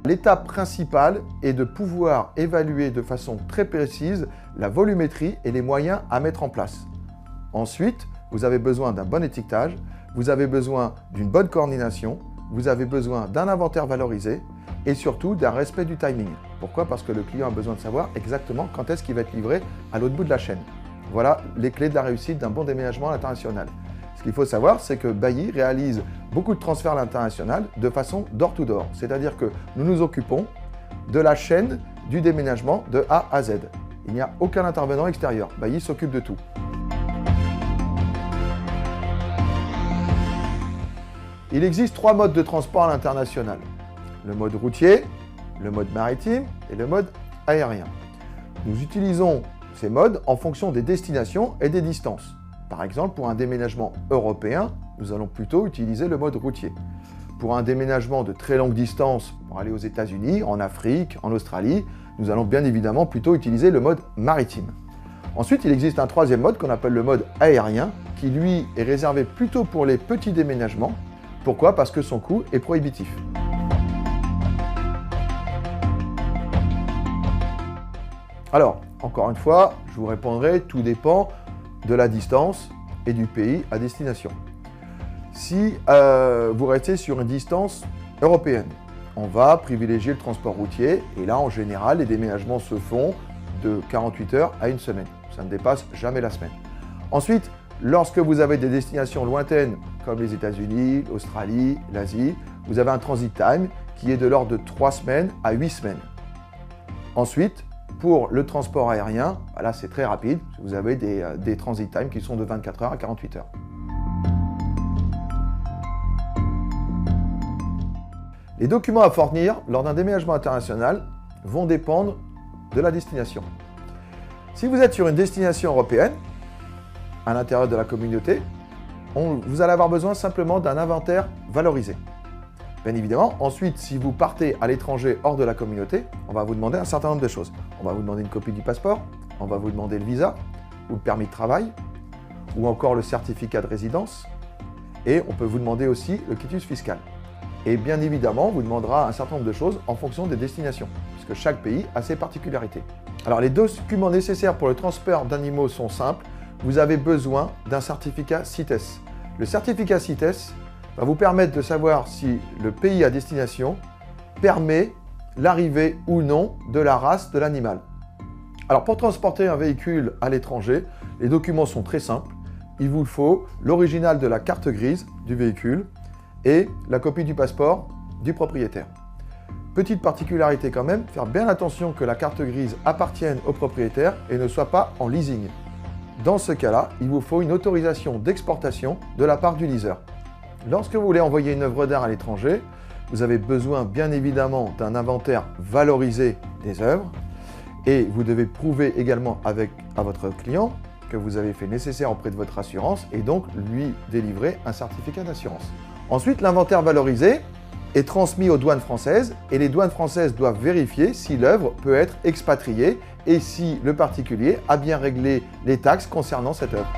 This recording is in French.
L'étape principale est de pouvoir évaluer de façon très précise la volumétrie et les moyens à mettre en place. Ensuite, vous avez besoin d'un bon étiquetage, vous avez besoin d'une bonne coordination, vous avez besoin d'un inventaire valorisé et surtout d'un respect du timing. Pourquoi? Parce que le client a besoin de savoir exactement quand est-ce qu'il va être livré à l'autre bout de la chaîne. Voilà les clés de la réussite d'un bon déménagement à l'international. Ce qu'il faut savoir, c'est que Bailly réalise beaucoup de transferts à l'international de façon door-to-door. C'est-à-dire que nous nous occupons de la chaîne du déménagement de A à Z. Il n'y a aucun intervenant extérieur. Bailly s'occupe de tout. Il existe 3 modes de transport à l'international. Le mode routier, le mode maritime et le mode aérien. Nous utilisons ces modes en fonction des destinations et des distances. Par exemple, pour un déménagement européen, nous allons plutôt utiliser le mode routier. Pour un déménagement de très longue distance, pour aller aux États-Unis, en Afrique, en Australie, nous allons bien évidemment plutôt utiliser le mode maritime. Ensuite, il existe un 3e mode qu'on appelle le mode aérien, qui lui est réservé plutôt pour les petits déménagements. Pourquoi? Parce que son coût est prohibitif. Alors, encore une fois, je vous répondrai, tout dépend de la distance et du pays à destination. Si vous restez sur une distance européenne, on va privilégier le transport routier et là, en général, les déménagements se font de 48 heures à 1 semaine. Ça ne dépasse jamais la semaine. Ensuite, lorsque vous avez des destinations lointaines comme les États-Unis, l'Australie, l'Asie, vous avez un transit time qui est de l'ordre de 3 semaines à 8 semaines. Ensuite, pour le transport aérien, là c'est très rapide, vous avez des transit times qui sont de 24 heures à 48 heures. Les documents à fournir lors d'un déménagement international vont dépendre de la destination. Si vous êtes sur une destination européenne, à l'intérieur de la communauté, vous allez avoir besoin simplement d'un inventaire valorisé. Bien évidemment, ensuite, si vous partez à l'étranger hors de la communauté, on va vous demander un certain nombre de choses. On va vous demander une copie du passeport, on va vous demander le visa, ou le permis de travail, ou encore le certificat de résidence, et on peut vous demander aussi le quitus fiscal. Et bien évidemment, on vous demandera un certain nombre de choses en fonction des destinations, puisque chaque pays a ses particularités. Alors, les documents nécessaires pour le transfert d'animaux sont simples. Vous avez besoin d'un certificat CITES. Le certificat CITES va vous permettre de savoir si le pays à destination permet l'arrivée ou non de la race de l'animal. Alors pour transporter un véhicule à l'étranger, les documents sont très simples. Il vous faut l'original de la carte grise du véhicule et la copie du passeport du propriétaire. Petite particularité quand même, faire bien attention que la carte grise appartienne au propriétaire et ne soit pas en leasing. Dans ce cas-là, il vous faut une autorisation d'exportation de la part du leaser. Lorsque vous voulez envoyer une œuvre d'art à l'étranger, vous avez besoin bien évidemment d'un inventaire valorisé des œuvres et vous devez prouver également à votre client que vous avez fait nécessaire auprès de votre assurance et donc lui délivrer un certificat d'assurance. Ensuite, l'inventaire valorisé est transmis aux douanes françaises et les douanes françaises doivent vérifier si l'œuvre peut être expatriée et si le particulier a bien réglé les taxes concernant cette œuvre.